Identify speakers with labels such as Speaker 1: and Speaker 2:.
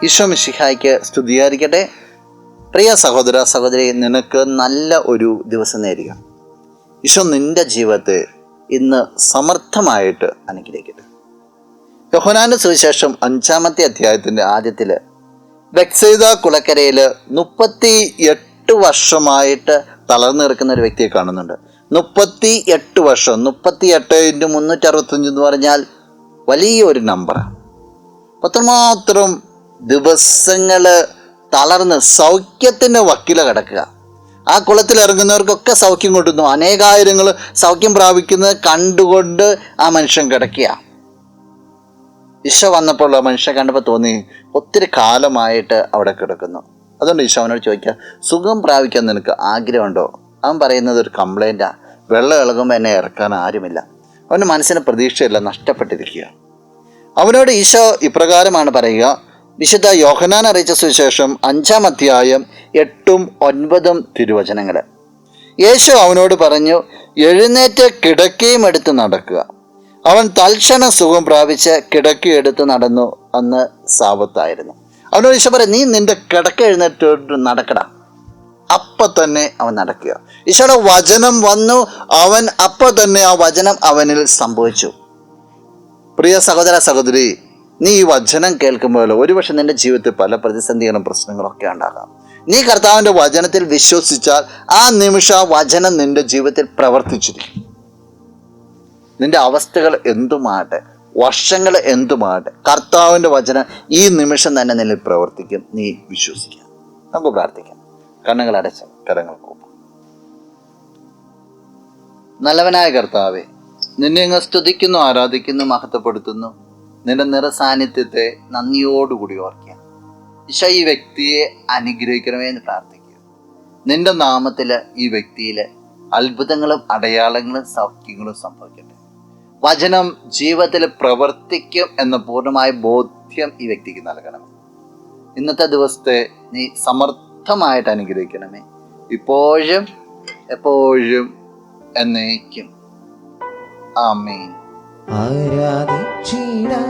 Speaker 1: ഈശോ മിശിഹായ്ക്ക് സ്തുതിയായിരിക്കട്ടെ. പ്രിയ സഹോദര സഹോദരി, നിനക്ക് നല്ല ഒരു ദിവസം നേരുക. ഈശോ നിന്റെ ജീവിതത്തെ ഇന്ന് സമർത്ഥമായിട്ട് അനുഗ്രഹിക്കട്ടെ. യോഹന്നാന്റെ സുവിശേഷം 5-ാമത്തെ അധ്യായത്തിൻ്റെ ആദ്യത്തിൽ ബെത്സയിദ കുളക്കരയിൽ 38 വർഷമായിട്ട് തളർന്നു നിൽക്കുന്ന ഒരു വ്യക്തിയെ കാണുന്നുണ്ട്. 38 വർഷം, 38 × 365 എന്ന് പറഞ്ഞാൽ വലിയൊരു നമ്പറാണ്. അത്രമാത്രം ദിവസങ്ങൾ തളർന്ന് സൗഖ്യത്തിൻ്റെ വക്കില കിടക്കുക. ആ കുളത്തിൽ ഇറങ്ങുന്നവർക്കൊക്കെ സൗഖ്യം കൊണ്ടുവന്നു. അനേകായിരങ്ങൾ സൗഖ്യം പ്രാപിക്കുന്നത് കണ്ടുകൊണ്ട് ആ മനുഷ്യൻ കിടക്കുക. ഈശോ വന്നപ്പോൾ ആ മനുഷ്യൻ കണ്ടപ്പോൾ തോന്നി ഒത്തിരി കാലമായിട്ട് അവിടെ കിടക്കുന്നു. അതുകൊണ്ട് ഈശോ അവനോട് ചോദിക്കുക, സുഖം പ്രാപിക്കാൻ നിനക്ക് ആഗ്രഹമുണ്ടോ? അവൻ പറയുന്നത് ഒരു കംപ്ലൈൻറ്റാണ്. വെള്ളം ഇളകുമ്പോൾ എന്നെ ഇറക്കാൻ ആരുമില്ല. അവൻ്റെ മനസ്സിന് പ്രതീക്ഷയില്ല, നഷ്ടപ്പെട്ടിരിക്കുക. അവനോട് ഈശോ ഇപ്രകാരമാണ് പറയുക. വിശുദ്ധ യോഹന്നാൻ അറിയിച്ച സുവിശേഷം 5-ാം അധ്യായം 8ഉം 9ഉം തിരുവചനങ്ങൾ. യേശു അവനോട് പറഞ്ഞു, എഴുന്നേറ്റ് കിടക്കയും എടുത്ത് നടക്കുക. അവൻ തൽക്ഷണം സുഖം പ്രാപിച്ച് കിടക്കയെടുത്ത് നടന്നു. അന്ന് സാബത്തായിരുന്നു. അവനോട് ഈശോ പറയും, നീ നിന്റെ കിടക്ക എഴുന്നേറ്റ് നടക്കടാ. അപ്പം തന്നെ അവൻ നടക്കുക. ഈശോയുടെ വചനം വന്നു. അവൻ അപ്പം തന്നെ ആ വചനം അവനിൽ സംഭവിച്ചു. പ്രിയ സഹോദര സഹോദരി, നീ ഈ വചനം കേൾക്കുമ്പോൾ ഒരുപക്ഷെ നിന്റെ ജീവിതത്തിൽ പല പ്രതിസന്ധികളും പ്രശ്നങ്ങളും ഒക്കെ ഉണ്ടാകാം. നീ കർത്താവിൻ്റെ വചനത്തിൽ വിശ്വസിച്ചാൽ ആ നിമിഷം ആ വചനം നിന്റെ ജീവിതത്തിൽ പ്രവർത്തിച്ചിരിക്കും. നിന്റെ അവസ്ഥകൾ എന്തുമാകട്ടെ, വർഷങ്ങൾ എന്തുമാകട്ടെ, കർത്താവിൻ്റെ വചനം ഈ നിമിഷം തന്നെ നിന്നിൽ പ്രവർത്തിക്കും. നീ വിശ്വസിക്കുക. നമുക്ക് പ്രാർത്ഥിക്കാം. കണ്ണുകൾ അടച്ച് കരങ്ങൾ കൂപ്പാം. നല്ലവനായ കർത്താവേ, നിന്നെ അങ്ങ് സ്തുതിക്കുന്നു, ആരാധിക്കുന്നു, മഹത്വപ്പെടുത്തുന്നു. നിന്റെ നിറസാന്നിധ്യത്തെ നന്ദിയോടുകൂടി ഓർക്കുക. ഈശോ ഈ വ്യക്തിയെ അനുഗ്രഹിക്കണമേ എന്ന് പ്രാർത്ഥിക്കുക. നിന്റെ നാമത്തിൽ ഈ വ്യക്തിയിൽ അത്ഭുതങ്ങളും അടയാളങ്ങളും സൗഖ്യങ്ങളും സംഭവിക്കട്ടെ. വചനം ജീവിതത്തിൽ പ്രവർത്തിക്കും എന്ന പൂർണ്ണമായ ബോധ്യം ഈ വ്യക്തിക്ക് നൽകണമേ. ഇന്നത്തെ ദിവസത്തെ നീ സമർത്ഥമായിട്ട് അനുഗ്രഹിക്കണമേ, ഇപ്പോഴും എപ്പോഴും എന്നേക്കും. ആമേൻ.
Speaker 2: ആരാധിച്ചിടാ